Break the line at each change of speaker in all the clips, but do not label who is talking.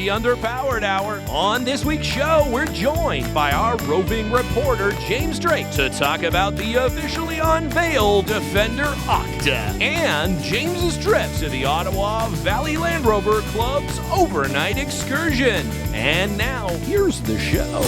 the Underpowered Hour. On this week's show, we're joined by our roving reporter, James Drake, to talk about the officially unveiled Defender OKTA and James's trip to the Ottawa Valley Land Rover Club's overnight excursion. And now, here's the show.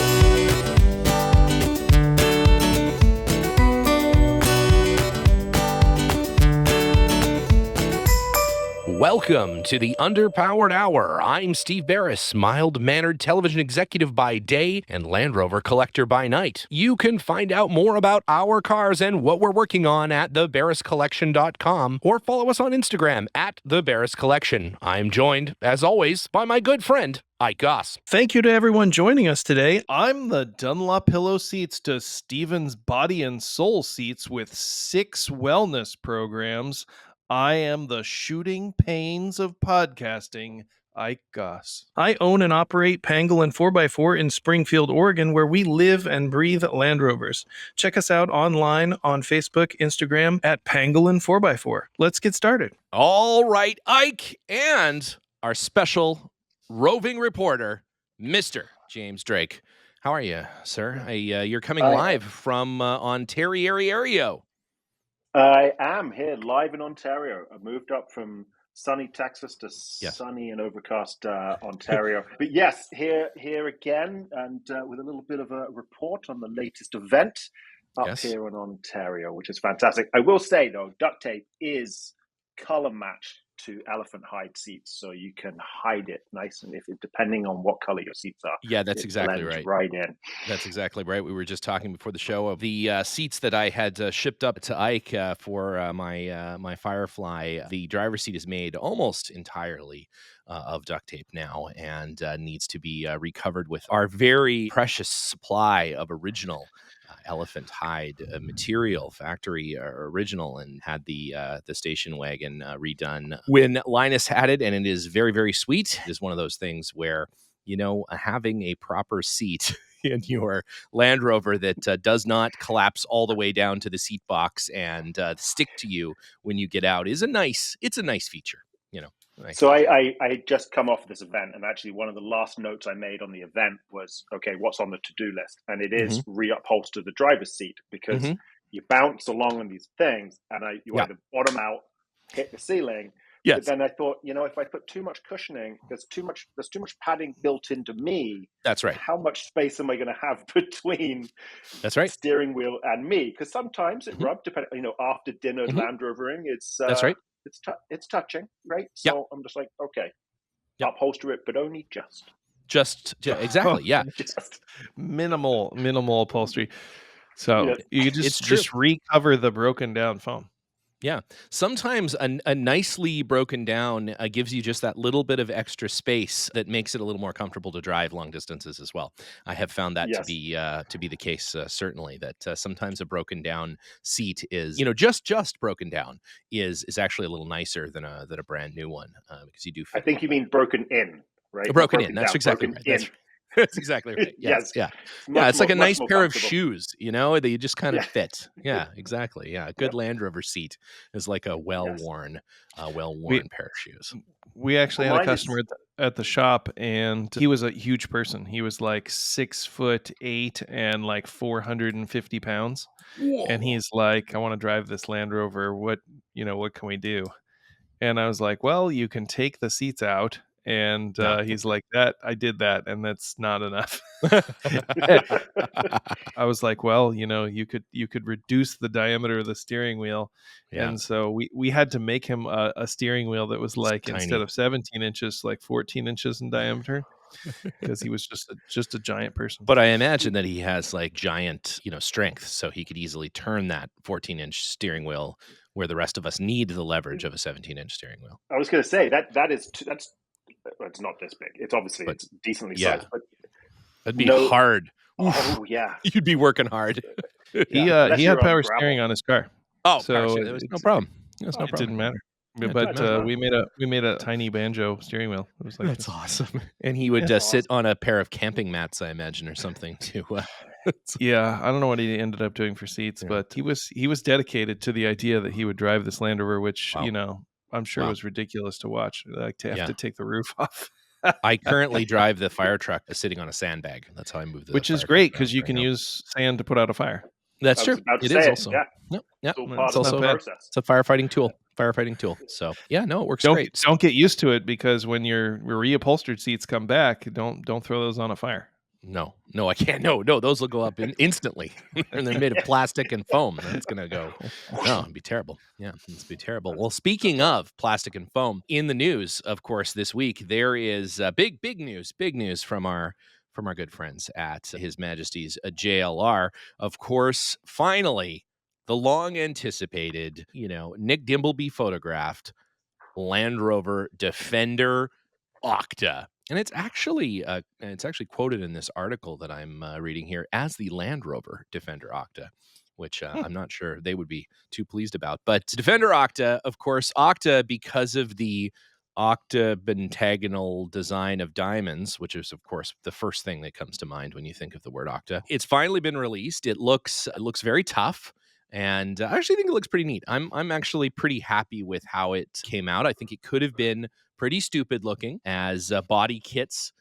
Welcome to the Underpowered Hour. I'm Steve Beres, mild-mannered television executive by day and Land Rover collector by night. You can find out more about our cars and what we're working on at theberescollection.com or follow us on Instagram at theberescollection. I'm joined, as always, by my good friend, Goss.
Thank you to everyone joining us today. I'm the Dunlop pillow seats to Steven's body and soul seats with 6 wellness programs. I am the shooting pains of podcasting, Goss. I own and operate Pangolin 4x4 in Springfield, Oregon, where we live and breathe Land Rovers. Check us out online on Facebook, Instagram at Pangolin 4x4. Let's get started.
All right, Ike, and our special roving reporter, Mr. James Drake. How are you, sir? You're coming live from Ontario.
I am here live in Ontario. I moved up from sunny Texas to sunny and overcast Ontario. But yes, here again, and with a little bit of a report on the latest event up here in Ontario, which is fantastic. I will say, though, duct tape is color matched to elephant hide seats, so you can hide it nice and depending on what color your seats are.
Yeah, that's exactly right.
Right in.
That's exactly right. We were just talking before the show of the seats that I had shipped up to Ike for my Firefly. The driver's seat is made almost entirely of duct tape now and needs to be recovered with our very precious supply of original elephant hide material, factory original, and had the station wagon redone when Linus had it, and it is very, very sweet. It is one of those things where, you know, having a proper seat in your Land Rover that does not collapse all the way down to the seat box and stick to you when you get out is a nice feature, you know.
So I had just come off this event, and actually one of the last notes I made on the event was, okay, what's on the to-do list? And it is reupholster the driver's seat, because you bounce along on these things and you either bottom out, hit the ceiling.
Yes.
But then I thought, you know, if I put too much cushioning, there's too much padding built into me.
That's right.
How much space am I going to have between steering wheel and me? Because sometimes it rubbed, depending, you know, after dinner Land Rovering, it's
that's right.
It's touching, right? So I'm just like, okay, upholster it, but only just
exactly, yeah.
Just minimal upholstery. So you just recover the broken down foam.
Yeah. Sometimes a nicely broken down gives you just that little bit of extra space that makes it a little more comfortable to drive long distances as well. I have found that to be the case, certainly, that sometimes a broken down seat is, you know, just broken down is actually a little nicer than a brand new one, because you do fit.
I think you mean broken in, right?
Broken in. That's exactly right. That's exactly right. Yes. Yeah. It's like a nice pair of shoes, you know, that you just kind of fit. Yeah, exactly. Yeah. A good Land Rover seat is like a well-worn pair of shoes.
We actually had a customer at the shop, and he was a huge person. He was like 6'8" and like 450 pounds. Whoa. And he's like, I want to drive this Land Rover. What can we do? And I was like, well, you can take the seats out. And he's like, I did that, and that's not enough. I was like, well, you know, you could reduce the diameter of the steering wheel. Yeah. And so we had to make him a steering wheel that was like, instead of 17 inches, like 14 inches in diameter, because he was just a giant person.
But I imagine that he has like giant, you know, strength, so he could easily turn that 14-inch steering wheel where the rest of us need the leverage of a 17-inch steering wheel.
I was going to say that's. It's not this big. It's obviously it's decently sized, but
it'd be hard.
Oh yeah,
you'd be working hard.
He had power steering on his car.
Oh, so there was no problem.
It didn't matter. But we made a tiny banjo steering wheel. It was like
that's awesome. And he would sit on a pair of camping mats, I imagine, or something too.
Yeah, I don't know what he ended up doing for seats, but he was dedicated to the idea that he would drive this Land Rover, which you know. I'm sure it was ridiculous to watch. Like to have to take the roof off.
I currently drive the fire truck sitting on a sandbag. That's how I move the
Which is
fire truck
great
around
because you
right
can
now.
use sand to put out a fire.
That's
I
true.
was about to
It
say
is
it.
also.
Yeah,
Yep.
it's all
It's
part of
not
the
bad.
process.
It's a firefighting tool. So yeah, no, it works great.
Don't get used to it, because when your reupholstered seats come back, don't throw those on a fire.
No, I can't. No, those will go up instantly. And they're made of plastic and foam. That's gonna go. No, it'd be terrible. Yeah, it's be terrible. Well, speaking of plastic and foam, in the news, of course, this week there is big news from our good friends at His Majesty's JLR. Of course, finally, the long anticipated, Nick Dimbleby photographed Land Rover Defender OKTA. And it's actually quoted in this article that I'm reading here as the Land Rover Defender OKTA, which I'm not sure they would be too pleased about. But Defender OKTA, of course, OKTA, because of the octapentagonal design of diamonds, which is, of course, the first thing that comes to mind when you think of the word OKTA. It's finally been released. It looks very tough. And I actually think it looks pretty neat. I'm actually pretty happy with how it came out. I think it could have been pretty stupid looking, as body kits,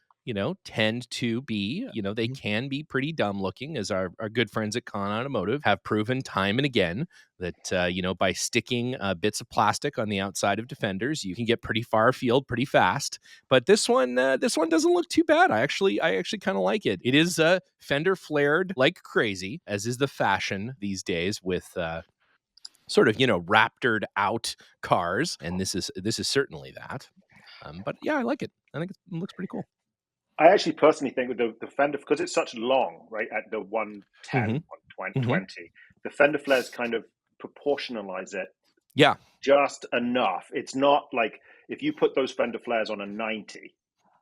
tend to be. They can be pretty dumb looking, as our good friends at Con Automotive have proven time and again that, by sticking bits of plastic on the outside of Defenders, you can get pretty far afield pretty fast. But this one doesn't look too bad. I actually kind of like it. It is fender flared like crazy, as is the fashion these days with sort of, raptored out cars. And this is certainly that. But yeah, I like it. I think it looks pretty cool.
I actually personally think with the fender, because it's such long, right, at the 110, 120, the fender flares kind of proportionalize it just enough. It's not like if you put those fender flares on a 90,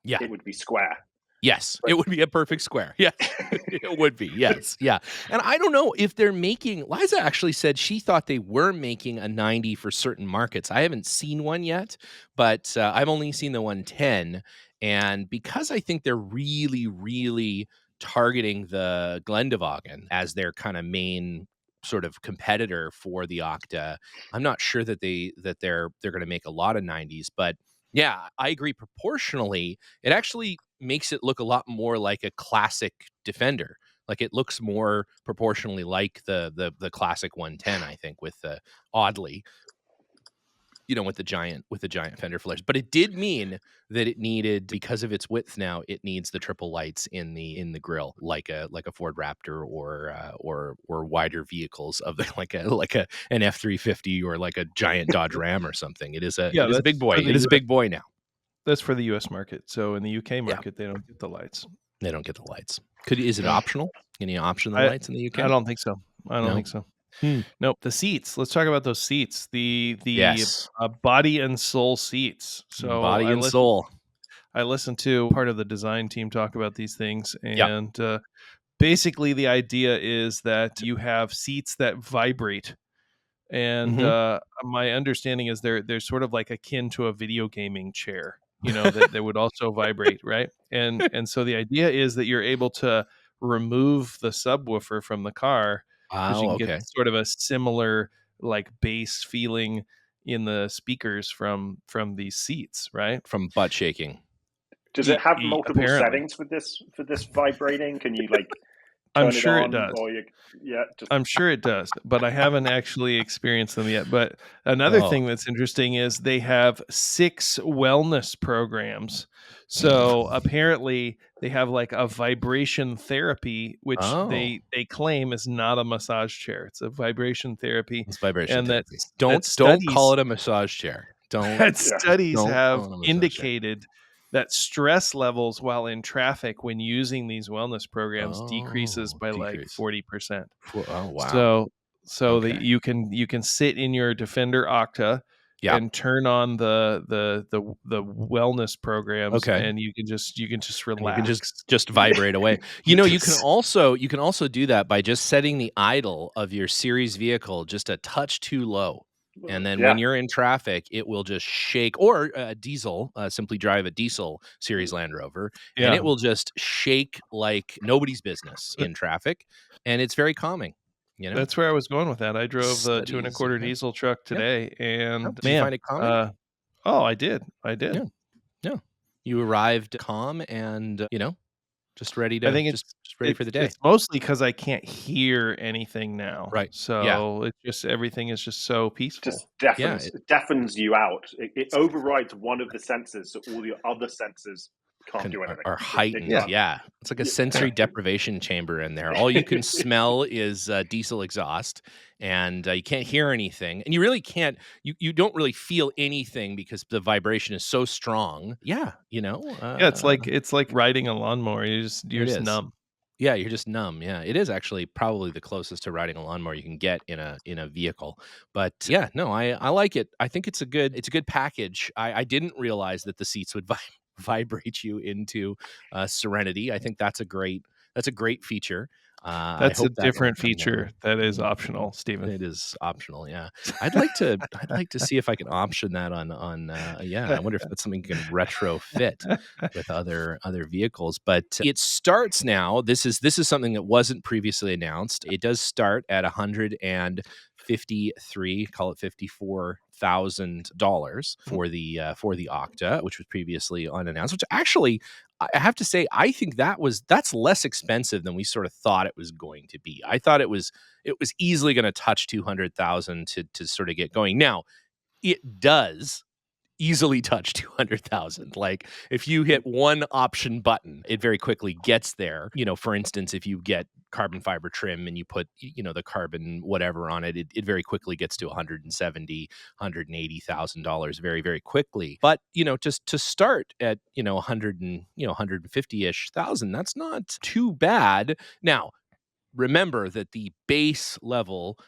it would be square.
Yes, it would be a perfect square. Yes, it would be. Yes, yeah. And I don't know if they're making, Liza actually said she thought they were making a 90 for certain markets. I haven't seen one yet, but I've only seen the 110. And because I think they're really, really targeting the Glendewagen as their kind of main sort of competitor for the OKTA, I'm not sure that they're going to make a lot of 90s, but yeah, I agree. Proportionally, it actually makes it look a lot more like a classic Defender. Like it looks more proportionally like the classic 110, I think, with oddly, with the giant fender flares. But it did mean that it needed, because of its width now, it needs the triple lights in the grille, like a Ford Raptor or wider vehicles of an F-350 or like a giant Dodge Ram or something. It is a big boy. It is a big boy now.
That's for the U.S. market. So in the UK market, they don't get the lights.
They don't get the lights. Is it optional? Can you option the lights in the UK?
I don't think so. I don't think so. Nope. The seats. Let's talk about those seats. The body and soul seats. So
body and soul.
I listened to part of the design team talk about these things, and basically the idea is that you have seats that vibrate. And my understanding is they're sort of like akin to a video gaming chair, that they would also vibrate, right? And so the idea is that you're able to remove the subwoofer from the car, because you can get sort of a similar like bass feeling in the speakers from these seats, right?
From butt shaking.
Does it have multiple settings for this vibrating? Can you like turn
I'm sure
it on,
it does.
or
I'm sure it does, but I haven't actually experienced them yet. But another thing that's interesting is they have 6 wellness programs. So apparently they have like a vibration therapy, which they claim is not a massage chair. It's a vibration therapy.
It's vibration therapy.
Don't
call it a massage chair.
Studies have indicated that stress levels while in traffic when using these wellness programs decreases by like 40%.
Oh wow!
So that you can sit in your Defender OKTA and turn on the wellness programs, and you can just relax.
And you can just vibrate away. You can also do that by just setting the idle of your series vehicle just a touch too low. And then when you're in traffic, it will just shake, or a diesel, simply drive a diesel series Land Rover, and it will just shake like nobody's business in traffic. And it's very calming.
That's where I was going with that. I drove the 2 1/4 diesel truck today, and
did you find it calming?
I did.
Yeah. You arrived calm and, just ready
I
to
think
just ready for the day.
it's mostly because I can't hear anything now,
Right. Yeah.
so it's just everything is just so peaceful.
Just
Yeah.
deafens you out. It overrides one of the senses, so all your other senses can't do anything.
Are
They
heightened.
Yeah.
can't.
Yeah. It's like a
Yeah.
sensory deprivation chamber in there. All you can smell is diesel exhaust, and you can't hear anything. And you really can't, you don't really feel anything because the vibration is so strong. Yeah.
Yeah, it's like riding a lawnmower, you're
It
just
is.
numb.
Yeah, you're just numb. Yeah, it is actually probably the closest to riding a lawnmower you can get in a vehicle. But yeah, no, I like it. I think it's a good package. I didn't realize that the seats would vibrate you into serenity. I think that's a great feature. I
That's a
hope that will
different
become more.
feature that is
Mhm.
optional, Stephen.
It is optional, yeah. I'd like to see if I can option that on yeah, I wonder if that's something you can retrofit with other vehicles, but it starts now. This is something that wasn't previously announced. It does start at 153, call it $54,000 for the OKTA, which was previously unannounced, which actually I have to say, I think that's less expensive than we sort of thought it was going to be. I thought it was easily going to touch 200,000 to sort of get going. Now, it does easily touch 200,000. Like if you hit one option button, it very quickly gets there. For instance, if you get carbon fiber trim and you put, the carbon whatever on it, it very quickly gets to 170, $180,000 very, very quickly. But, just to start at, 100 and, 150-ish thousand, that's not too bad. Now, remember that the base level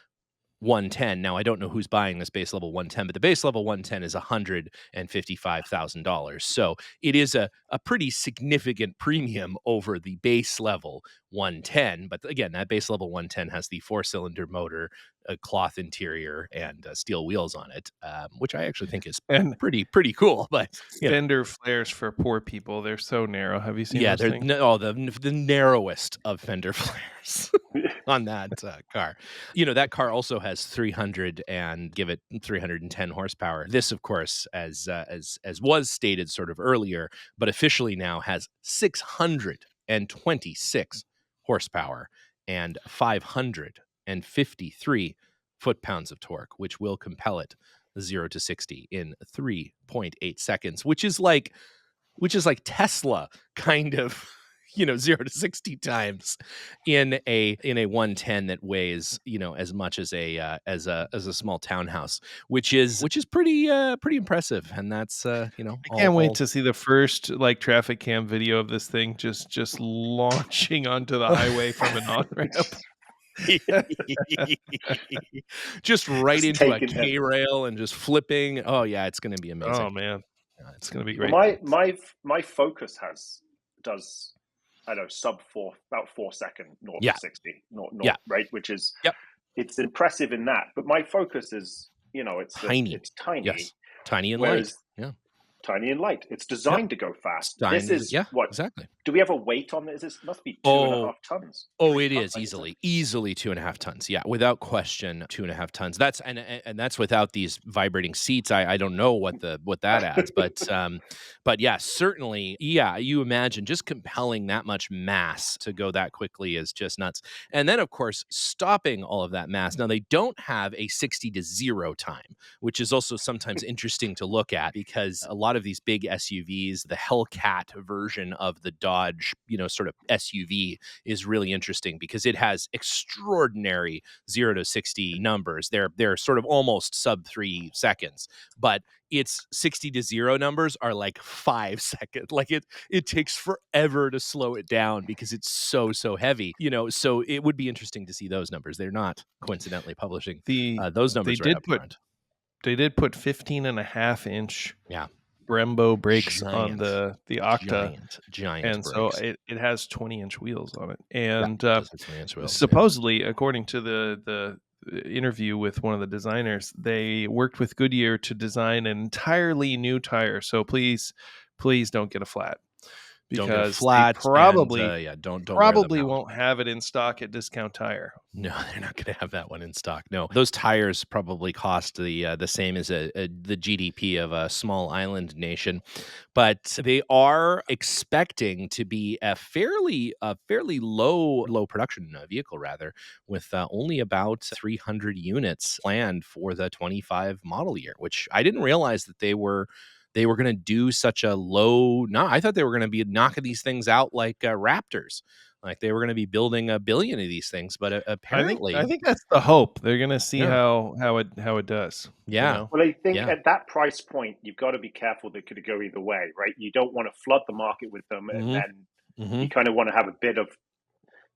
110. Now, I don't know who's buying this base level 110, but the base level 110 is $155,000. So it is a pretty significant premium over the base level 110. But again, that base level 110 has the 4-cylinder motor, a cloth interior, and steel wheels on it, which I actually think is
And
pretty cool. But
fender flares for poor people, they're so narrow. Have you seen
yeah,
those
they're
things?
the narrowest of fender flares. On that car. That car also has 310 horsepower. This, of course, as was stated sort of earlier, but officially now has 626 horsepower and 553 foot-pounds of torque, which will compel it 0 to 60 in 3.8 seconds, which is like Tesla kind of 0 to 60 times in a 110 that weighs as much as a small townhouse, which is pretty impressive. And that's
I can't wait
all
to see the first like traffic cam video of this thing just launching onto the highway from an on-ramp.
just right
Just
into a
taking him.
K rail and just flipping. Oh yeah, it's going to be amazing.
Oh man,
It's
it's
going
gonna
to
be
be
Well,
great.
my Focus does, I don't know, about 4 second 0
yeah
to 60, not
yeah
right, which is,
yep
it's impressive in that. But my Focus is,
tiny.
it's tiny,
Yes, tiny and light.
whereas
Yeah.
tiny and light. It's
Yep.
designed to go fast. This
Stein,
is
yeah,
what?
exactly.
Do we have a weight on this? This must be two and a
Oh,
half tons,
oh,
3
it
tons.
is
Like, is that?
easily 2.5 tons. Yeah, without question, 2.5 tons. That's and that's without these vibrating seats. I don't know what that adds, but yeah, certainly, yeah. You imagine just compelling that much mass to go that quickly is just nuts. And then, of course, stopping all of that mass. Now they don't have a 60 to 0 time, which is also sometimes interesting to look at because a lot of these big SUVs, the Hellcat version of the Dodge, sort of SUV is really interesting because it has extraordinary 0 to 60 numbers. They're sort of almost sub 3 seconds, but its 60 to 0 numbers are like 5 seconds. Like it takes forever to slow it down because it's so heavy. So it would be interesting to see those numbers. They're not coincidentally publishing
The
those
they
numbers right
did
up
put
front.
they did put 15.5-inch
Yeah.
Brembo brakes on
Giant,
the OKTA,
giant
and so
brakes.
it has 20-inch wheels on it.
Yeah,
And
it does have 20-inch wheels. Yeah.
supposedly, according to the interview with one of the designers, they worked with Goodyear to design an entirely new tire. So please don't get a flat.
Don't get a
because
flat,
they probably
and don't wear them
probably
out.
won't have it in stock at Discount Tire.
No, they're not going to have that one in stock. No, those tires probably cost the same as the GDP of a small island nation, but they are expecting to be a fairly low production vehicle, rather, with only about 300 units planned for the 25 model year, which I didn't realize that they were going to do such a low. No, I thought they were going to be knocking these things out like Raptors. Like they were going to be building 1 billion of these things, but apparently,
I think that's the hope. They're going to see
Yeah.
how it does.
Yeah.
You know?
Well, I think
Yeah.
at that price point, you've got to be careful. That could go either way, right? You don't want to flood the market with them, and then you kind of want to have a bit of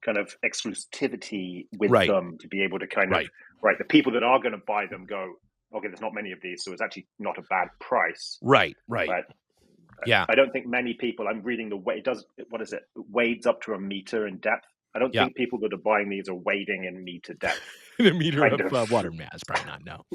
kind of exclusivity with
Right.
them to be able to kind
Right.
of, right, the people that are going to buy them go, okay, there's not many of these, so it's actually not a bad price.
Right.
But
Yeah.
I don't think many people, I'm reading the way it does, what is it? It wades up to a meter in depth. I don't think people that are buying these are wading in meter depth.
The meter
Kind
of
of.
water mass, probably not. No.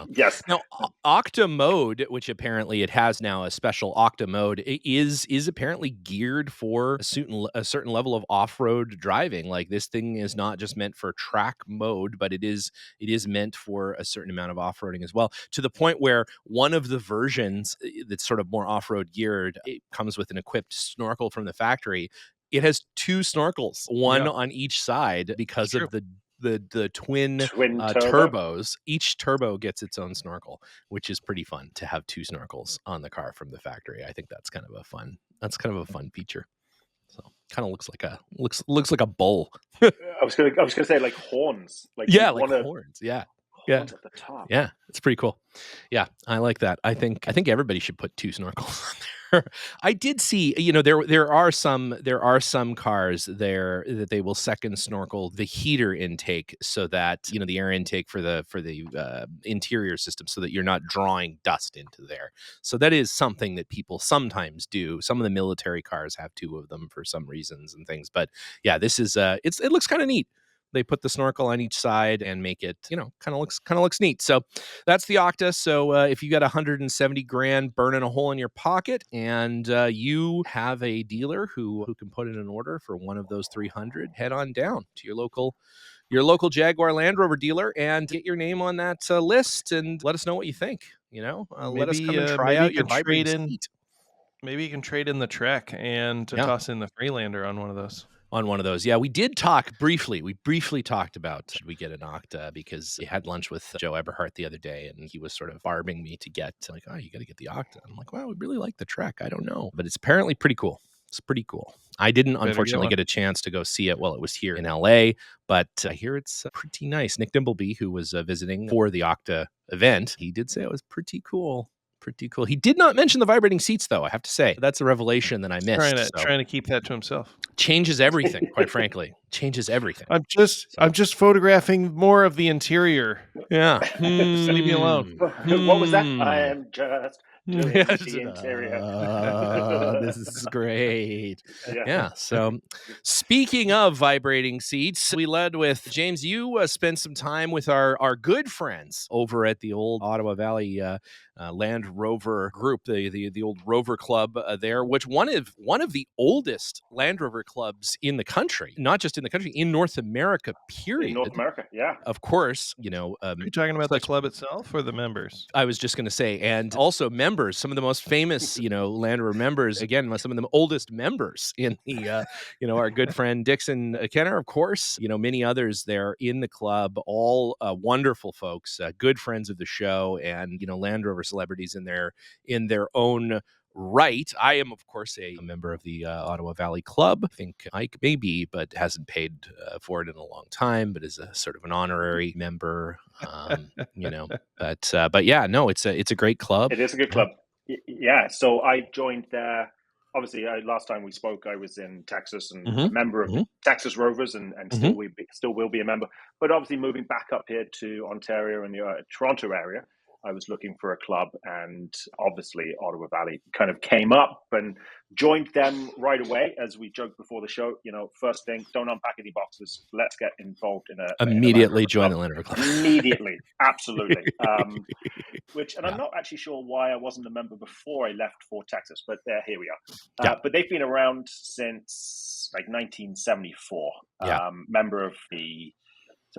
Yes.
Now, OKTA mode, which apparently it has now a special OKTA mode, is apparently geared for a certain level of off-road driving. Like this thing is not just meant for track mode, but it is meant for a certain amount of off-roading as well. To the point where one of the versions that's sort of more off-road geared, it comes with an equipped snorkel from the factory. It has 2 snorkels, one on each side, because of the twin turbos. Each turbo gets its own snorkel, which is pretty fun to have 2 snorkels on the car from the factory. I think that's kind of a fun feature. So kind of looks like a bull.
I was gonna say like horns. Like
horns. Yeah.
Horns at the top.
Yeah, it's pretty cool. Yeah, I like that. I think everybody should put 2 snorkels on there. I did see, there are some cars there that they will second snorkel the heater intake so that, the air intake for the interior system, so that you're not drawing dust into there. So that is something that people sometimes do. Some of the military cars have 2 of them for some reasons and things. But yeah, this is it looks kind of neat. They put the snorkel on each side and make it, kind of looks neat. So that's the OKTA. So if you got 170 grand burning a hole in your pocket and you have a dealer who can put in an order for one of those 300, head on down to your local Jaguar Land Rover dealer and get your name on that list and let us know what you think. Let us come and try out your Vibrating seat.
Maybe you can trade in the Trek and toss in the Freelander on one of those.
On one of those. Yeah, we did talk briefly. We briefly talked about should we get an OKTA, because I had lunch with Joe Eberhardt the other day and he was sort of barbing me to get you got to get the OKTA. I'm like, wow, we really like the Trek. I don't know, but it's apparently pretty cool. It's pretty cool. I didn't unfortunately get a chance to go see it while it was here in LA, but I hear it's pretty nice. Nick Dimbleby, who was visiting for the OKTA event, he did say it was pretty cool. Pretty cool. He did not mention the vibrating seats, though. I have to say that's a revelation that I missed.
Trying to keep that to himself.
Changes everything, quite frankly. Changes everything.
I'm just photographing more of the interior.
Yeah,
just leave me alone.
What was that? I am just doing the interior.
This is great. Yeah. So, speaking of vibrating seats, we led with James. You spent some time with our good friends over at the old Ottawa Valley Land Rover group, the old Rover Club there, which one of the oldest Land Rover clubs in the country, not just in the country, in North America, period.
In North America, yeah.
Of course,
are you talking about the club itself or the members?
I was just going to say, and also members, some of the most famous, Land Rover members, again, some of the oldest members in the, our good friend Dixon Kenner, of course, many others there in the club, all wonderful folks, good friends of the show, and, Land Rover celebrities in their own right. I am, of course, a member of the Ottawa Valley Club. I think Ike may be, but hasn't paid for it in a long time, but is a sort of an honorary member, But yeah, no, it's a great club.
It is a good club. Yeah. So I joined there. Obviously, last time we spoke, I was in Texas and a member of the Texas Rovers, and still will be a member. But obviously, moving back up here to Ontario and the Toronto area, I was looking for a club, and obviously Ottawa Valley kind of came up and joined them right away. As we joked before the show, first thing, don't unpack any boxes. Let's get involved in a
immediately
Land Rover
join
club.
the Land Rover club.
Immediately, absolutely. And
Yeah.
I'm not actually sure why I wasn't a member before I left for Texas, but here we are.
Yeah.
But they've been around since like 1974.
Yeah.
Member of the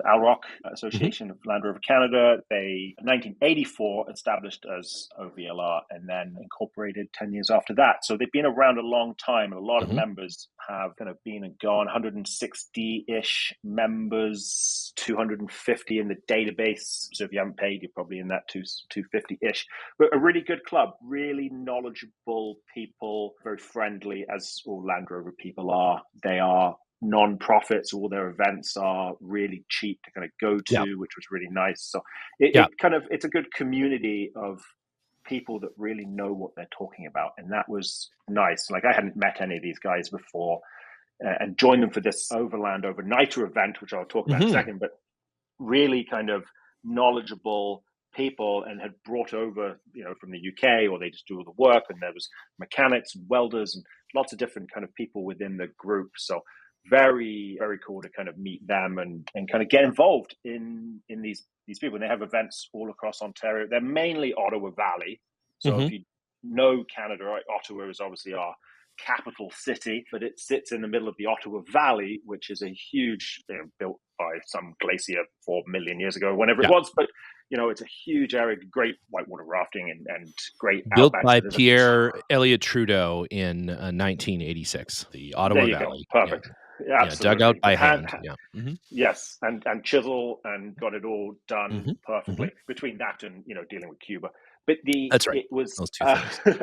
Alrock Association of Land Rover Canada. They, in 1984, established as OVLR and then incorporated 10 years after that. So they've been around a long time, and a lot of members have kind of been and gone, 160-ish members, 250 in the database. So if you haven't paid, you're probably in that 250-ish. But a really good club, really knowledgeable people, very friendly, as all Land Rover people are. They are non-profits. All their events are really cheap to kind of go to, which was really nice. So it's a good community of people that really know what they're talking about, and that was nice. Like, I hadn't met any of these guys before, and joined them for this Overland Overnighter event, which I'll talk about in a second, but really kind of knowledgeable people, and had brought over, from the UK, or they just do all the work, and there was mechanics and welders and lots of different kind of people within the group. So very, very cool to kind of meet them and kind of get involved in these people. And they have events all across Ontario. They're mainly Ottawa Valley. So if you know Canada, right, Ottawa is obviously our capital city, but it sits in the middle of the Ottawa Valley, which is a huge, built by some glacier 4 million years ago, whenever it was. But it's a huge area, great whitewater rafting and great
built
outbacks.
by Pierre Elliott Trudeau in 1986. The Ottawa Valley.
Go. Perfect.
Yeah.
Absolutely.
Dug out by hand.
Yes, and chisel, and got it all done perfectly. Between that and dealing with Cuba. But
that's right.
It was
those two things.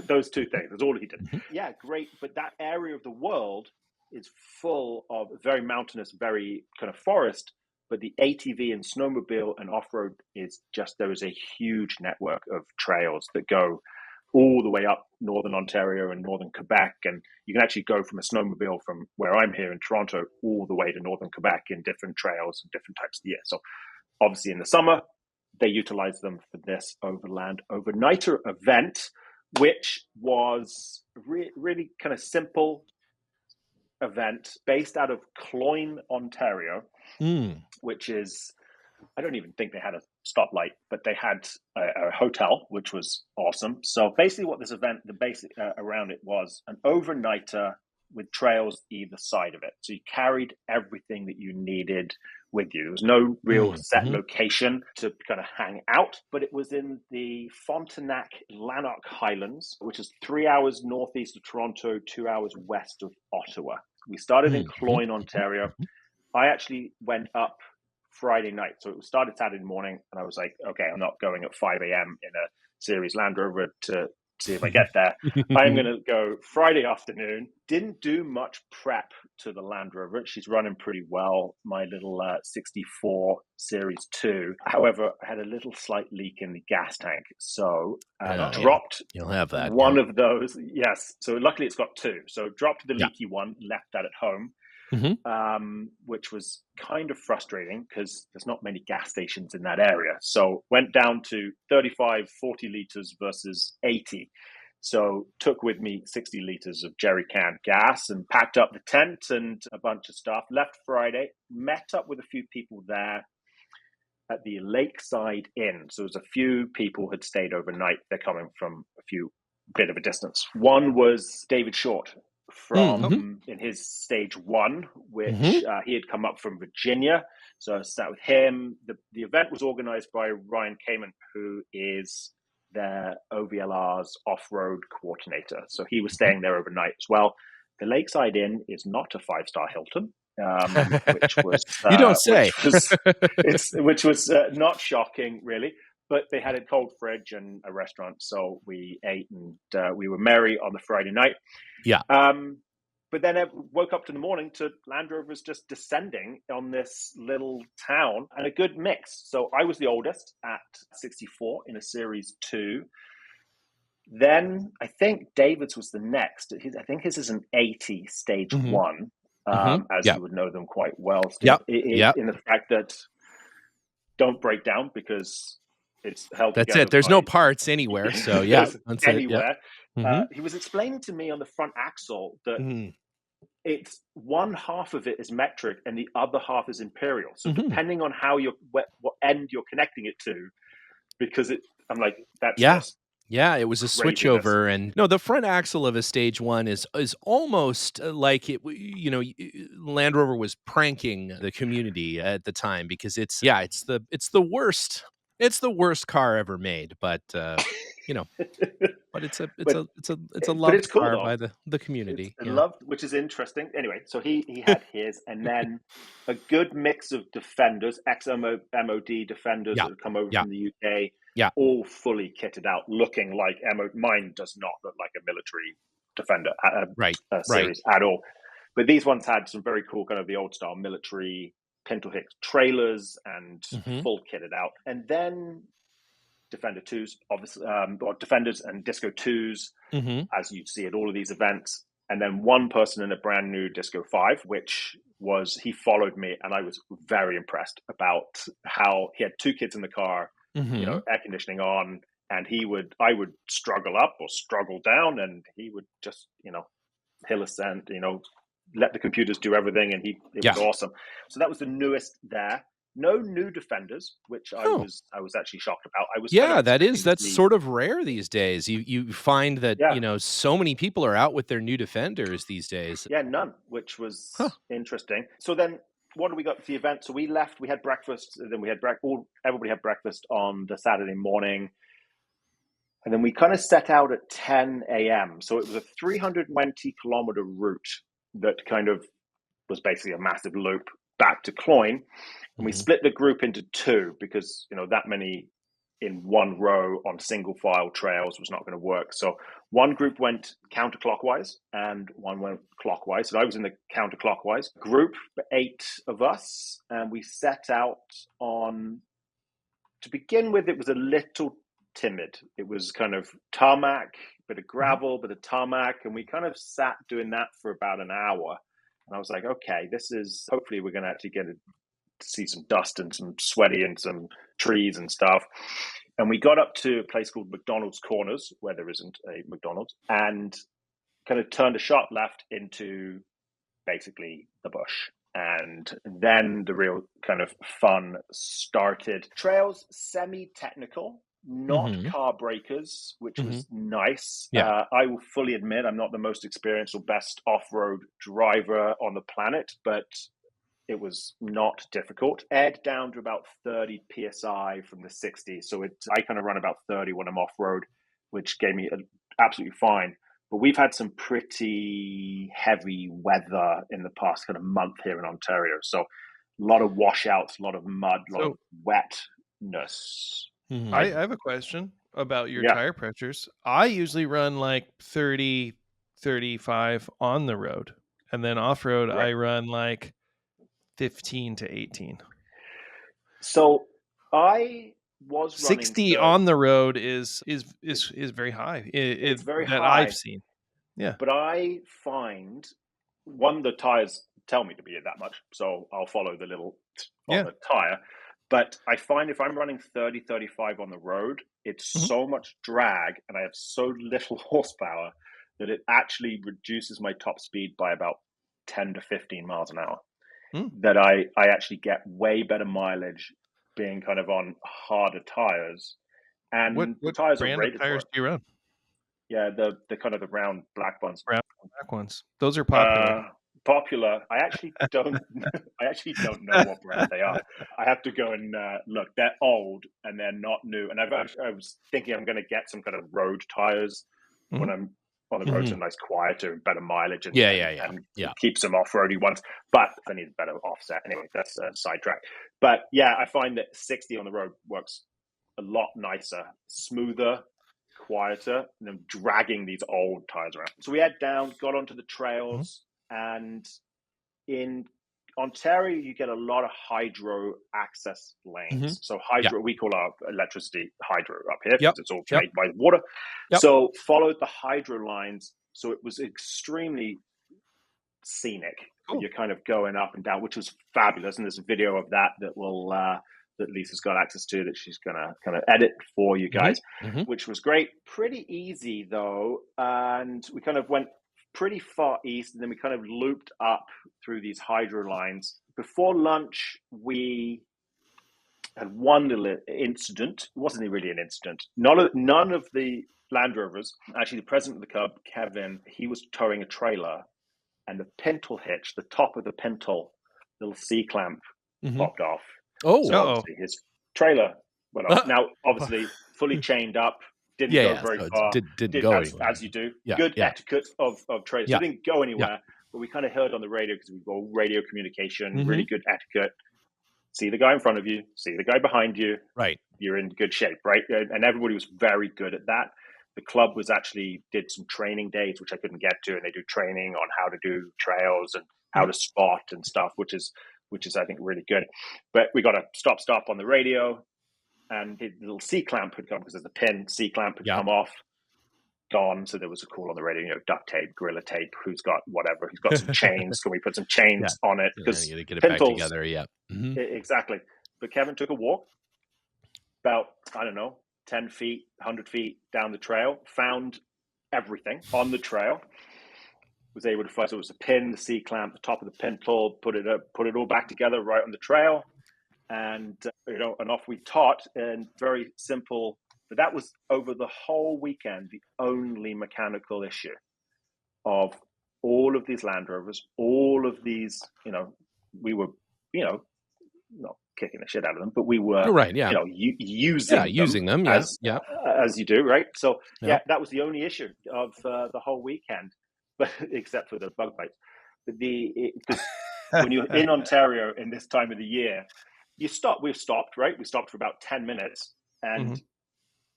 those two things. That's all he did. Yeah, great. But that area of the world is full of very mountainous, very kind of forest. But the ATV and snowmobile and off-road there is a huge network of trails that go all the way up northern Ontario and northern Quebec. And you can actually go from a snowmobile from where I'm here in Toronto all the way to northern Quebec in different trails and different types of the year. So obviously in the summer, they utilize them for this Overland Overnighter event, which was really kind of simple event based out of Cloyne, Ontario, which is, I don't even think they had a stoplight, but they had a hotel, which was awesome. So basically what this event, the basic around it was an overnighter with trails either side of it. So you carried everything that you needed with you. There was no real set location to kind of hang out, but it was in the Frontenac-Lanark Highlands, which is 3 hours northeast of Toronto, 2 hours west of Ottawa. We started in Cloyne, Ontario. I actually went up Friday night. So it started Saturday morning, and I was like, okay, I'm not going at 5 a.m. in a series Land Rover to see if I get there. I'm going to go Friday afternoon. Didn't do much prep to the Land Rover. She's running pretty well, my little 64 Series 2. However, I had a little slight leak in the gas tank. So dropped
You'll have that,
one of those. Yes. So luckily it's got two. So dropped the leaky one, left that at home. Which was kind of frustrating because there's not many gas stations in that area. So went down to 35, 40 liters versus 80. So took with me 60 liters of jerry can gas and packed up the tent and a bunch of stuff. Left Friday, met up with a few people there at the Lakeside Inn. So there's a few people had stayed overnight. They're coming from a bit of a distance. One was David Short, from in his stage one, which he had come up from Virginia. So I sat with him. The event was organized by Ryan Kamen, who is their OVLR's off-road coordinator. So he was staying there overnight as well. The Lakeside Inn is not a 5-star Hilton, which was
you don't say.
which was not shocking, really. But they had a cold fridge and a restaurant, so we ate and we were merry on the Friday night.
Yeah.
But then I woke up in the morning to Land Rovers just descending on this little town, and a good mix. So I was the oldest at 64 in a Series 2. Then I think David's was the next. I think his is an 80 Stage 1, as you would know them quite well, Steve. In the fact that don't break down, because It's held
That's
together
it. There's
by
no parts anywhere. So yeah, that's it. Yep.
anywhere.
Mm-hmm.
He was explaining to me on the front axle that
Mm-hmm.
it's one half of it is metric and the other half is imperial. So
Mm-hmm.
depending on how what end you're connecting it to, because I'm like, that's
Yeah.
just
Yeah, it was a
craziness.
switchover, and no, the front axle of a stage one is almost like Land Rover was pranking the community at the time because it's the worst car ever made, but you know, but
but
it's a
but
loved
it's cool
car
though.
by the
It's
community. Yeah,
loved, which is interesting. Anyway, so he had his, and then a good mix of defenders, ex-MOD defenders
yeah,
that had come over
yeah,
from the UK,
yeah.
all fully kitted out, looking like Mine does not look like a military defender
Right, right.
series at all. But these ones had some very cool kind of the old style military Pintle Hicks trailers and
Mm-hmm.
full kitted out. And then Defender 2s, obviously, or Defenders and Disco 2s,
Mm-hmm.
as you'd see at all of these events. And then one person in a brand new Disco 5, which was, he followed me, and I was very impressed about how he had two kids in the car,
Mm-hmm.
air conditioning on, and I would struggle up or struggle down, and he would just, hill ascent, let the computers do everything, and it was awesome. So that was the newest there. No new defenders, which I
Oh.
was actually shocked about. I was kind of
Yeah,
expecting to
that's
see,
sort of rare these days. You find that,
yeah,
so many people are out with their new Defenders these days.
yeah, none, which
Huh.
was interesting. So then, what do we got for the event? So we left. We had breakfast. Then we had everybody had breakfast on the Saturday morning, and then we kind of set out at 10 a.m. So it was a 320-kilometer route that kind of was basically a massive loop back to Cloyne. And we
Mhm.
split the group into two because, that many in one row on single file trails was not going to work. So one group went counterclockwise and one went clockwise. So I was in the counterclockwise group, 8 of us, and we set out on, to begin with, it was a little timid. It was kind of tarmac, bit of gravel, bit of tarmac, and we kind of sat doing that for about an hour. And I was like, okay, this is, hopefully we're going to actually get to see some dust and some sweaty and some trees and stuff. And we got up to a place called McDonald's Corners, where there isn't a McDonald's, and kind of turned a sharp left into basically the bush. And then the real kind of fun started. Trails, semi-technical, not
Mhm.
car breakers, which
Mhm.
was nice.
Yeah.
I will fully admit I'm not the most experienced or best off-road driver on the planet, but it was not difficult. Ed down to about 30 psi from the 60. So I kind of run about 30 when I'm off-road, which gave me absolutely fine. But we've had some pretty heavy weather in the past kind of month here in Ontario. So a lot of washouts, a lot of mud, a lot of wetness.
Mhm.
I have a question about your
Yeah.
tire pressures. I usually run like 30, 35 on the road. And then off road,
Right.
I run like 15 to 18.
So I was running
60 on the road is very high.
It's very
That I've
high,
seen. Yeah.
but I find, one, the tires tell me to be at that much, so I'll follow the little on
Yeah.
the tire. But I find if I'm running 30, 35 on the road, it's
Mhm.
so much drag and I have so little horsepower that it actually reduces my top speed by about 10 to 15 miles an hour. That I actually get way better mileage being kind of on harder tires.
What
And the tires are
brand of
rated for
tires
it.
do you run?
Yeah, the kind of the round black ones.
Brown and black ones. Those are popular.
Popular. I actually don't. I actually don't know what brand they are. I have to go and look. They're old and they're not new. And I was thinking I'm going to get some kind of road tires when
Mhm.
I'm on the road, so nice, quieter, and better mileage, and
Yeah.
keep some off-roady ones. But I need a better offset. Anyway, that's a sidetrack. But yeah, I find that 60 on the road works a lot nicer, smoother, quieter than dragging these old tires around. So we head down, got onto the trails, and in Ontario, you get a lot of hydro access lanes. So hydro, we call our electricity hydro up here because it's all made by water.
Yep.
So followed the hydro lines. So it was extremely scenic.
Cool.
You're kind of going up and down, which was fabulous. And there's a video of that will that Lisa's got access to that she's going to kind of edit for you guys, which was great. Pretty easy, though. And we kind of went pretty far east, and then we kind of looped up through these hydro lines. Before lunch, we had one little incident. It wasn't really an incident. None of the Land Rovers, actually the president of the club, Kevin, he was towing a trailer, and the pintle hitch, the top of the pintle, little C-clamp popped off.
Oh,
so obviously his trailer went off. Now, obviously, fully chained up, didn't go very far.
Didn't go
as you do.
Yeah,
Good etiquette of trailers.
Yeah.
So it didn't go anywhere, but we kind of heard on the radio because we've got radio communication, really good etiquette. See the guy in front of you, see the guy behind you.
Right.
You're in good shape, right? And everybody was very good at that. The club did some training days, which I couldn't get to, and they do training on how to do trails and how to spot and stuff, which is I think really good. But we got a stop on the radio, and the little C-clamp had come because there's a pin. C-clamp had come off, gone. So there was a call on the radio, duct tape, gorilla tape. Who's got whatever? Who's got some chains? Can we put some chains on it? Because
you get it back together. Yeah,
exactly. But Kevin took a walk about 10 feet, 100 feet down the trail, found everything on the trail, was able to find, so it was a pin, the C-clamp, the top of the pintle, put it all back together right on the trail. And, and off we tot, and very simple. But that was over the whole weekend, the only mechanical issue of all of these Land Rovers, all of these, we were, not kicking the shit out of them, but we were using them as you do, right? So that was the only issue of the whole weekend, but except for the bug bites. When you're in Ontario in this time of the year, we've stopped, right? We stopped for about 10 minutes, and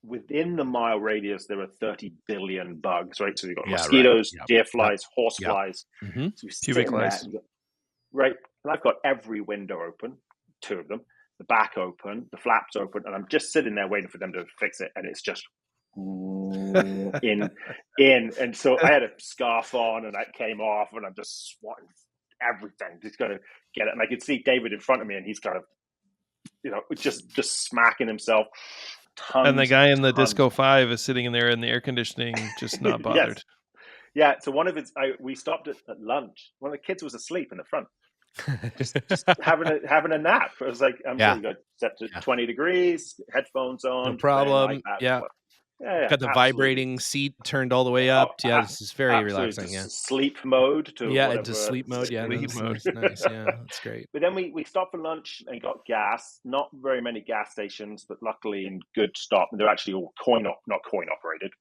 within the mile radius there are 30 billion bugs, right? So you've got mosquitoes, deer flies, horse flies, so
cubic lice,
right? And I've got every window open, 2 of them, the back open, the flaps open, and I'm just sitting there waiting for them to fix it, and it's just in. And so I had a scarf on, and that came off, and I'm just swatting everything, just going to get it. And I could see David in front of me, and he's kind of, just smacking himself.
And the guy in the Disco 5 is sitting in there in the air conditioning, just not bothered.
Yeah, so we stopped at lunch. One of the kids was asleep in the front. just having a nap. It was like, I'm sure you got set to 20 degrees, headphones on,
no problem. Got the vibrating seat turned all the way up. This is very relaxing.
Sleep mode
into sleep mode. Sleep mode. Nice. That's great.
But then we stopped for lunch and got gas. Not very many gas stations, but luckily in good stop. And they're actually all not coin operated.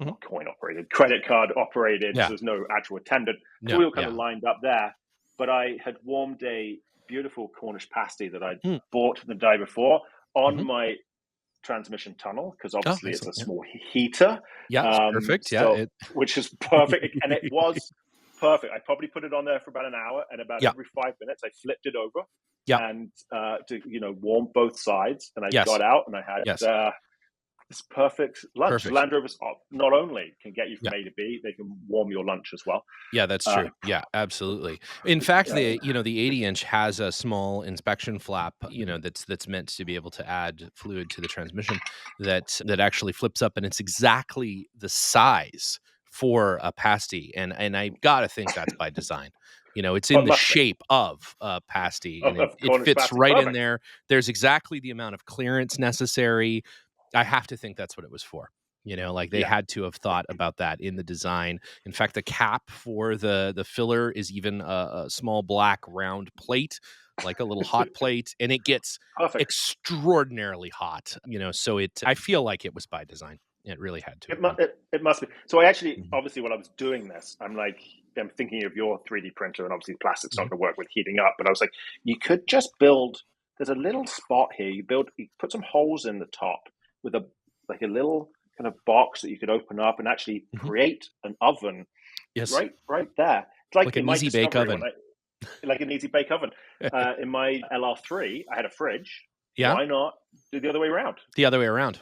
Not coin operated, credit card operated. So there's no actual attendant. So we all kind of lined up there. But I had warmed a beautiful Cornish pasty that I bought the day before on my transmission tunnel, because obviously it's a small heater.
It's perfect.
Which is perfect. And it was perfect. I probably put it on there for about an hour, and about every 5 minutes I flipped it over and to warm both sides. And I got out and I had this perfect lunch. Perfect. Land Rovers not only can get you from A to B, they can warm your lunch as well.
Yeah, that's true. Absolutely. In fact, the 80-inch has a small inspection flap, that's meant to be able to add fluid to the transmission that actually flips up, and it's exactly the size for a pasty, and I gotta think that's by design. It's in the shape of a pasty, and it fits right in there. There's exactly the amount of clearance necessary. I have to think that's what it was for. They had to have thought about that in the design. In fact, the cap for the filler is even a small black round plate, like a little hot plate, and it gets extraordinarily hot. So I feel like it was by design. It really had to.
It must be. So I actually, obviously, when I was doing this, I'm thinking of your 3D printer, and obviously plastic's not going to work with heating up. But I was like, you could just build. There's a little spot here. You put some holes in the top with a little kind of box that you could open up and actually create an oven.
Yes,
right there. It's like
an easy bake oven.
Like an easy bake oven. In my LR3, I had a fridge.
Yeah.
Why not do the other way around?
The other way around.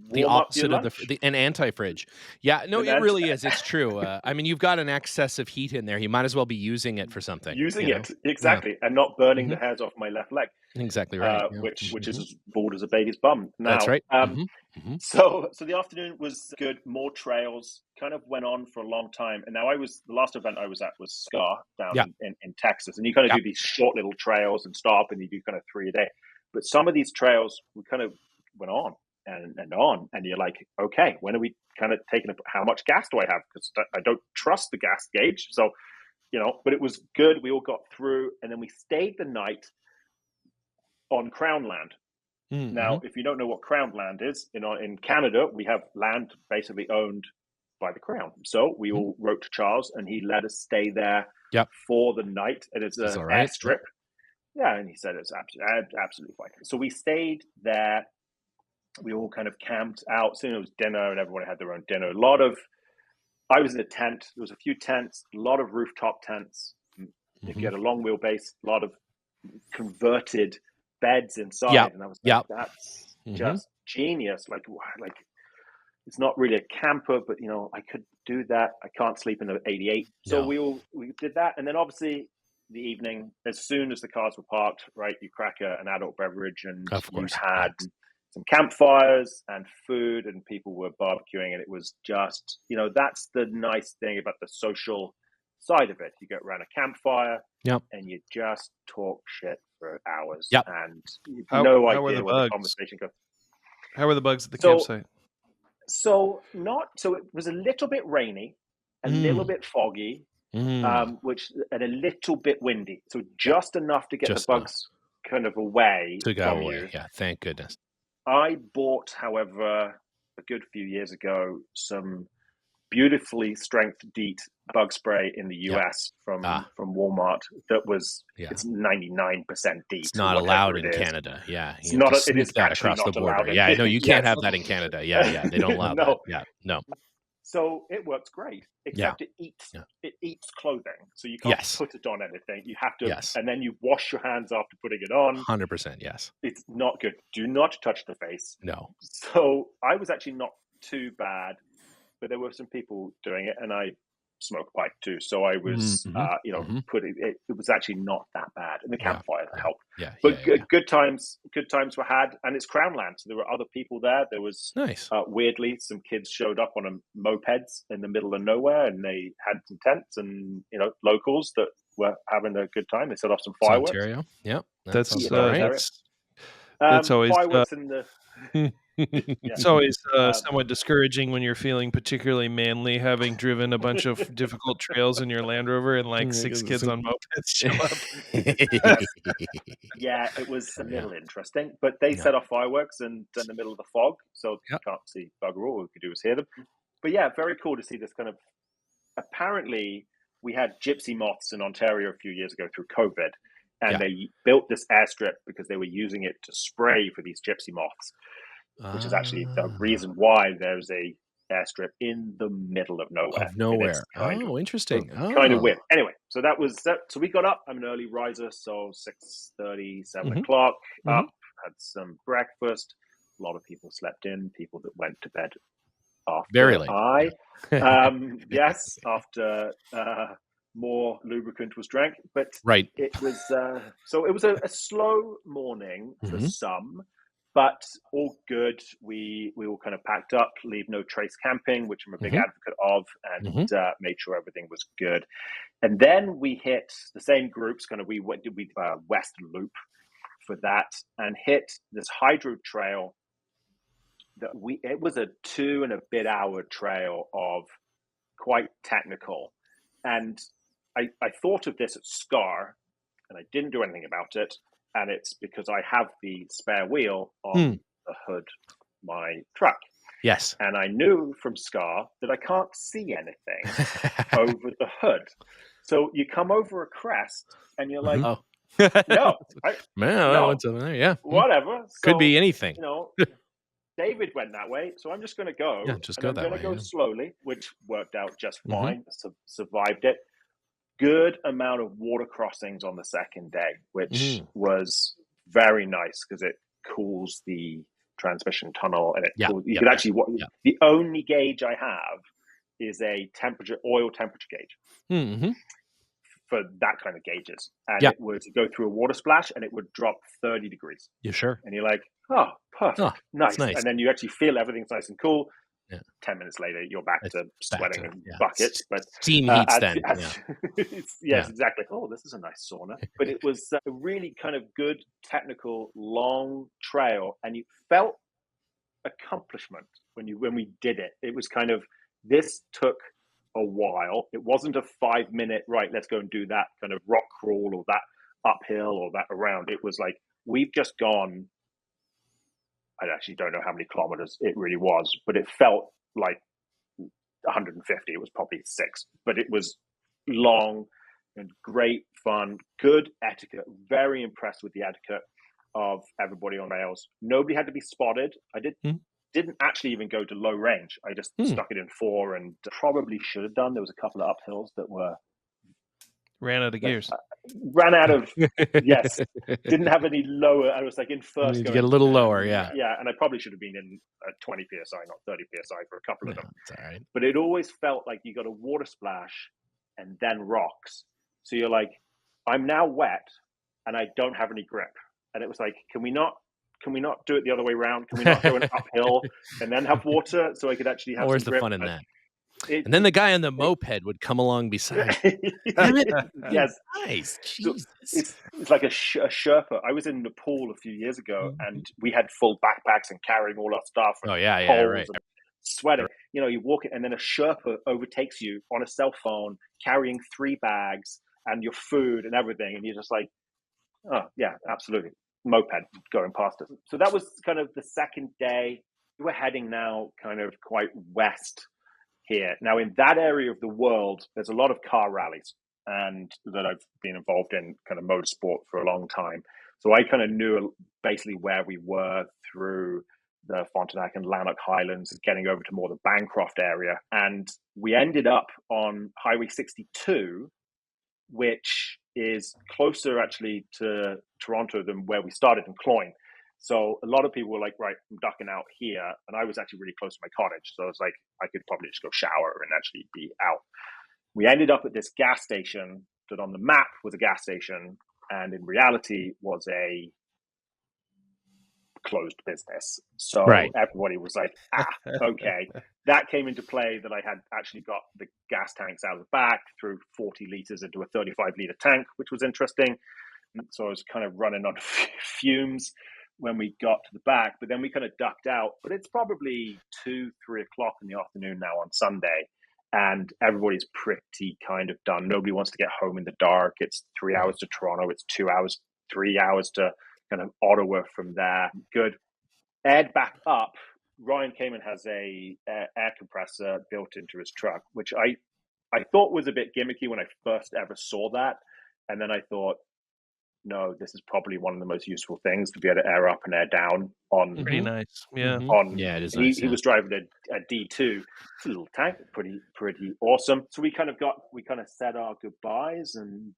The
warm up your
opposite of
lunch.
an anti-fridge. Yeah, no,
An
it
anti-
really is. It's true. I mean, you've got an excess of heat in there. You might as well be using it for something,
Using
you know?
it
Yeah.
exactly, and not burning
Hmm.
the hairs off my left leg,
Exactly right. Yeah.
which is
Hmm.
as bald as a baby's bum.
That's
Now,
right. Hmm. Hmm.
so the afternoon was good. More trails kind of went on for a long time. And now the last event I was at was Scar down
Yeah.
in Texas. And you kind of
Yeah.
do these short little trails and stop, and you do kind of 3 a day. But some of these trails we kind of went on and on. And you're like, okay, when are we kind of taking how much gas do I have? Because I don't trust the gas gauge. So, but it was good. We all got through. And then we stayed the night on Crown Land. Now, if you don't know what Crown Land is, in Canada, we have land basically owned by the Crown. So we all wrote to Charles, and he let us stay there
Yep.
for the night. And it's an
Right.
airstrip. Yeah, and he said it's absolutely fine. So we stayed there. We all kind of camped out. Soon it was dinner, and everyone had their own dinner. I was in a tent. There was a few tents, a lot of rooftop tents. If you had a long wheelbase, a lot of converted beds inside.
Yep.
And I was like,
Yep.
that's just genius. Like it's not really a camper, but I could do that. I can't sleep in the 88. So we did that. And then obviously the evening, as soon as the cars were parked, right, you crack an adult beverage, and
Of course.
you had some campfires and food, and people were barbecuing, and it was just, that's the nice thing about the social side of it. You get around a campfire, and you just talk shit for hours, and no idea where the conversation goes.
How were the bugs at the campsite?
So it was a little bit rainy, a little bit foggy, and a little bit windy. So just enough to get the bugs kind of away from you.
Yeah, thank goodness.
I bought, however, a good few years ago, some beautifully strength DEET bug spray in the US from Walmart. That was it's 99% DEET.
It's not allowed in Canada. Yeah,
it's not. It is
that
actually
across
not
the border.
allowed.
Yeah, no, you can't have that in Canada. Yeah, they don't allow that. Yeah, no.
So it works great, except it eats clothing. So you can't put it on anything. You have to, and then you wash your hands after putting it on.
100%. Yes,
it's not good. Do not touch the face.
No.
So I was actually not too bad, but there were some people doing it, and I smoked pipe too. So I was, putting it. It was actually not that bad, and the campfire helped. Good times were had, and it's Crown Land, so there were other people there. There was
nice.
Weirdly, some kids showed up on mopeds in the middle of nowhere, and they had some tents, and locals that were having a good time. They set off some fireworks.
Ontario,
that's always
fireworks in the.
It's always somewhat discouraging when you're feeling particularly manly, having driven a bunch of difficult trails in your Land Rover, and like 6 kids on mopeds show up.
Yeah, it was a little interesting, but they set off fireworks in the middle of the fog, so you can't see bugger all. All we could do was hear them. But yeah, very cool to see this kind of. Apparently, we had gypsy moths in Ontario a few years ago through COVID, and they built this airstrip because they were using it to spray for these gypsy moths. Which is actually the reason why there's a airstrip in the middle of nowhere.
Interesting.
Kind of weird. Anyway, so that was that. So we got up. I'm an early riser, so 6:30, 7 o'clock. Up, had some breakfast. A lot of people slept in. People that went to bed after
very late.
Yes, after more lubricant was drank. But it was so it was a slow morning for some. But all good. We all kind of packed up, leave no trace camping, which I'm a big advocate of, and made sure everything was good. And then we hit the same groups. Kind of we West Loop for that, and hit this hydro trail. It was a 2 and a bit hour trail of quite technical, and I thought of this at Scar, and I didn't do anything about it. And it's because I have the spare wheel on the hood of my truck.
Yes.
And I knew from Scar that I can't see anything over the hood. So you come over a crest and you're like, no.
What's over there? Yeah.
Whatever. So,
could be anything.
David went that way, so I'm just going to go.
Yeah, just go that way.
I'm going to go slowly, which worked out just fine. Survived it. Good amount of water crossings on the second day, which was very nice because it cools the transmission tunnel, and you
Yeah.
could actually. The only gauge I have is a oil temperature gauge.
Mm-hmm.
For that kind of gauges, and
Yeah.
it would go through a water splash and it would drop 30 degrees.
You sure?
And you're like, oh, perfect, nice.
Nice.
And then you actually feel everything's nice and cool.
Yeah.
10 minutes later, you're back to sweating and
yeah.
buckets. But
steam heats then.
Yes, exactly. Oh, this is a nice sauna. But it was a really kind of good, technical, long trail, and you felt accomplishment when we did it. It was kind of, this took a while. It wasn't a 5-minute, right, let's go and do that kind of rock crawl or that uphill or that around. It was like, we've just gone, I actually don't know how many kilometers it really was, but it felt like 150. It was probably 6, but it was long and great fun, good etiquette. Very impressed with the etiquette of everybody on rails. Nobody had to be spotted. I didn't actually even go to low range. I just stuck it in 4, and probably should have done. There was a couple of uphills that
ran out of gears.
Ran out of, yes. Didn't have any lower. I was like in first.
To get a little lower, yeah.
Yeah, and I probably should have been in 20 psi, not 30 psi for a couple of them.
That's all right.
But it always felt like you got a water splash and then rocks. So you're like, I'm now wet and I don't have any grip. And it was like, can we not do it the other way around? Can we not go an uphill and then have water so I could actually have
where's
some
the
grip?
fun in that? And then the guy on the moped would come along beside.
Yes.
Nice. Jesus.
So it's like a Sherpa. I was in Nepal a few years ago, and we had full backpacks and carrying all our stuff. And
right.
And sweating. You know, you walk it, and then a Sherpa overtakes you on a cell phone, carrying 3 bags and your food and everything, and you're just like, oh yeah, absolutely. Moped going past it. So that was kind of the second day. We're heading now kind of quite west here. Now, in that area of the world, there's a lot of car rallies, and that I've been involved in kind of motorsport for a long time. So I kind of knew basically where we were through the Frontenac and Lanark Highlands, getting over to more the Bancroft area. And we ended up on Highway 62, which is closer actually to Toronto than where we started in Cloyne. So a lot of people were like, right, I'm ducking out here. And I was actually really close to my cottage. So I was like, I could probably just go shower and actually be out. We ended up at this gas station that on the map was a gas station, and in reality was a closed business. So everybody was like, okay. That came into play that I had actually got the gas tanks out of the back, threw 40 liters into a 35-liter tank, which was interesting. So I was kind of running on fumes when we got to the back, but then we kind of ducked out. But it's probably 2-3 o'clock in the afternoon now on Sunday, and everybody's pretty kind of done. Nobody wants to get home in the dark. It's 3 hours to Toronto. It's 2 hours, 3 hours to kind of Ottawa from there. Good. Aired back up. Ryan came and has a air compressor built into his truck, which I thought was a bit gimmicky when I first ever saw that. And then I thought, no, this is probably one of the most useful things, to be able to air up and air down on.
Pretty nice. Yeah.
It is nice.
He was driving a D2. It's a little tank, pretty awesome. So we kind of said our goodbyes, and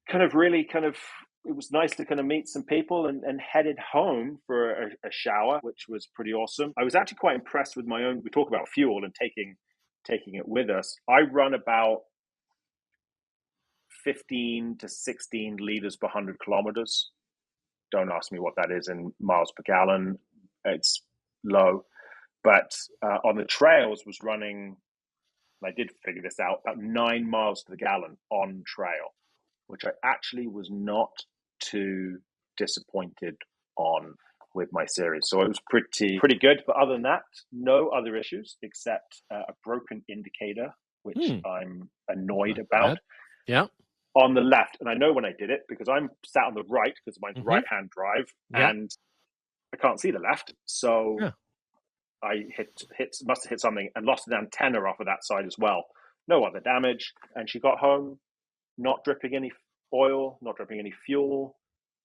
it was nice to kind of meet some people, and headed home for a shower, which was pretty awesome. I was actually quite impressed with my own. We talk about fuel and taking it with us. I run about 15 to 16 liters per 100 kilometers. Don't ask me what that is in miles per gallon. It's low. But on the trails was running, and I did figure this out, about 9 miles to the gallon on trail, which I actually was not too disappointed on with my series. So it was pretty good. But other than that, no other issues except a broken indicator, which I'm annoyed about.
Yeah.
On the left, and I know when I did it because I'm sat on the right because mine's right-hand drive, and I can't see the left. So I must have hit something and lost an antenna off of that side as well. No other damage, and she got home not dripping any oil, not dripping any fuel,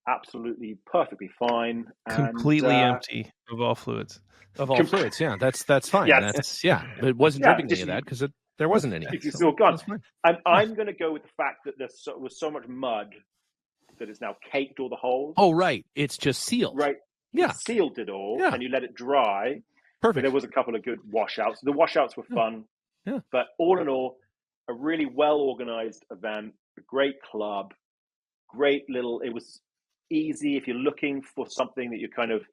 absolutely perfectly fine,
completely empty of all fluids.
Fluids, yeah, that's fine.
Yes.
It wasn't dripping any of that because there wasn't any.
It's all gone. And I'm going to go with the fact that there was so much mud that it's now caked all the holes.
Oh, right. It's just sealed.
Right.
Yeah.
sealed it all,
Yeah.
and you let it dry. But
Perfect.
there was a couple of good washouts. The washouts were fun.
Yeah.
But all in all, a really well-organized event, a great club, great little, it was easy if you're looking for something that you're kind of,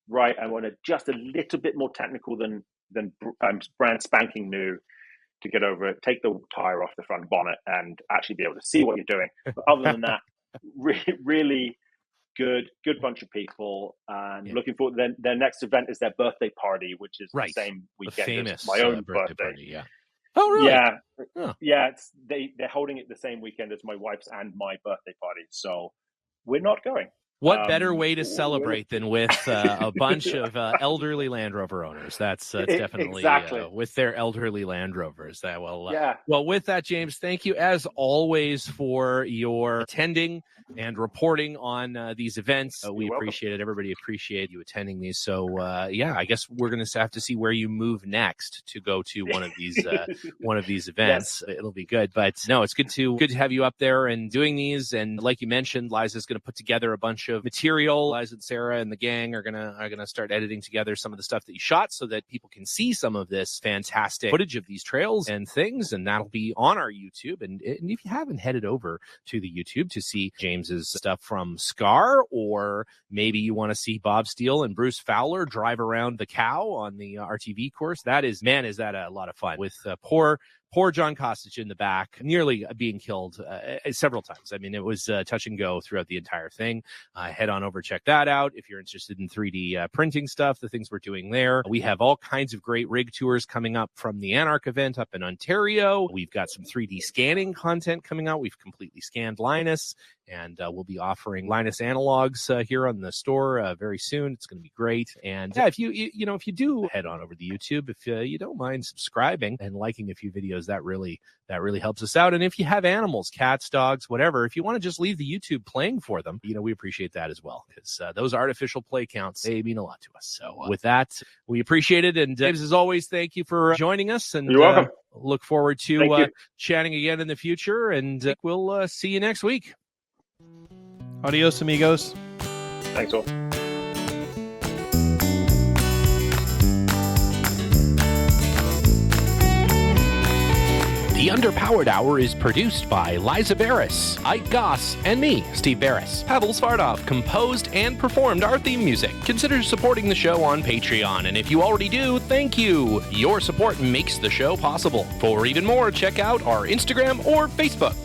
right, I want to just a little bit more technical than brand spanking new to get over it, take the tire off the front bonnet and actually be able to see what you're doing. But other than that, really good bunch of people, and looking forward. Then their next event is their birthday party, which is the same
The
weekend
famous
as my own
birthday
birthday.
party. Yeah. Oh, really?
Yeah,
Oh.
yeah. They're holding it the same weekend as my wife's and my birthday party, so we're not going.
What better way to celebrate than with a bunch of elderly Land Rover owners? That's definitely
exactly
with their elderly Land Rovers. That will,
yeah.
Well, with that, James, thank you as always for your attending and reporting on these events. We appreciate it. Everybody appreciate you attending these. So, I guess we're going to have to see where you move next to go to one of these events. Yes. It'll be good. But no, it's good to have you up there and doing these. And like you mentioned, Liza's going to put together a bunch of material. Liza and Sarah and the gang are gonna start editing together some of the stuff that you shot so that people can see some of this fantastic footage of these trails and things, and that'll be on our YouTube. And if you haven't headed over to the YouTube to see James's stuff from Scar, or maybe you want to see Bob Steele and Bruce Fowler drive around the cow on the RTV course, is that a lot of fun with poor John Kostic in the back, nearly being killed several times. I mean, it was touch and go throughout the entire thing. Head on over, check that out. If you're interested in 3D printing stuff, the things we're doing there. We have all kinds of great rig tours coming up from the Anarch event up in Ontario. We've got some 3D scanning content coming out. We've completely scanned Linus, and we'll be offering Linus analogs here on the store very soon. It's going to be great. And if you do head on over to YouTube, if you don't mind subscribing and liking a few videos, that really helps us out. And if you have animals, cats, dogs, whatever, if you want to just leave the YouTube playing for them, we appreciate that as well, because those artificial play counts, they mean a lot to us. So with that, we appreciate it. And James, as always, thank you for joining us. And
you're welcome.
Look forward to chatting again in the future. And we'll see you next week.
Adios, amigos.
Thanks all.
The Underpowered Hour is produced by Liza Beres, Ike Goss, and me, Steve Beres. Pavel Svardov composed and performed our theme music. Consider supporting the show on Patreon, and if you already do, thank you. Your support makes the show possible. For even more, check out our Instagram or Facebook.